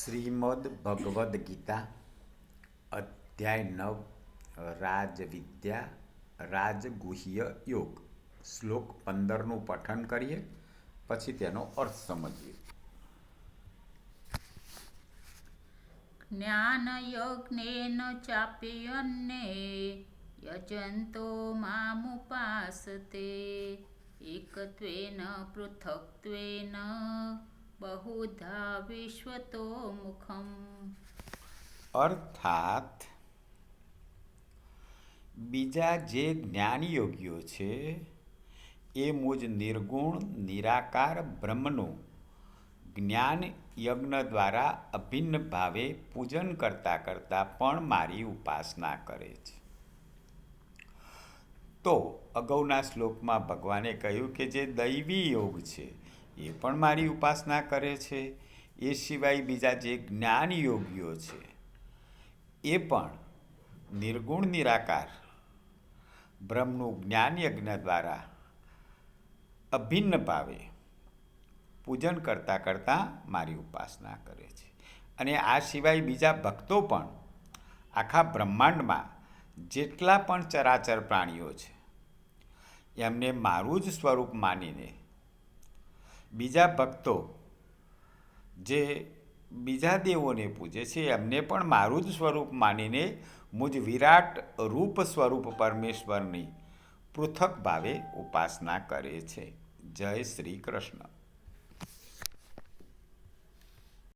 શ્રીમદ ભગવદ્ ગીતા અધ્યાય 9 રાજવિદ્યા રાજગુહ્ય યોગ શ્લોક 15નું પઠન કરીએ, પછી તેનો અર્થ સમજીએ. જ્ઞાનયજ્ઞેન ચાપ્યન્ને યજન્તો મામુપાસતે એકત્વેન પૃથક્ત્વેન બહુધા વિશ્વતો મુખમ. અર્થાત બીજા જે જ્ઞાનયોગીઓ છે એ મુજ નિર્ગુણ નિરાકાર બ્રહ્મનું જ્ઞાન યજ્ઞ દ્વારા અભિન્ન ભાવે પૂજન કરતાં કરતાં પણ મારી ઉપાસના કરે છે. તો અગાઉના શ્લોકમાં ભગવાને કહ્યું કે જે દૈવી યોગ છે એ પણ મારી ઉપાસના કરે છે. એ સિવાય બીજા જે જ્ઞાન યોગીઓ છે એ પણ નિર્ગુણ નિરાકાર બ્રહ્મનું જ્ઞાન યજ્ઞ દ્વારા અભિન્ન ભાવે પૂજન કરતાં કરતાં મારી ઉપાસના કરે છે. અને આ સિવાય બીજા ભક્તો પણ આખા બ્રહ્માંડમાં જેટલા પણ ચરાચર પ્રાણીઓ છે એમને મારું જ સ્વરૂપ માનીને બીજા ભક્તો જે બીજા દેવોને પૂજે છે એમને પણ મારું જ સ્વરૂપ માનીને મુજ વિરાટ રૂપ સ્વરૂપ પરમેશ્વરની પૃથક ભાવે ઉપાસના કરે છે. જય શ્રી કૃષ્ણ.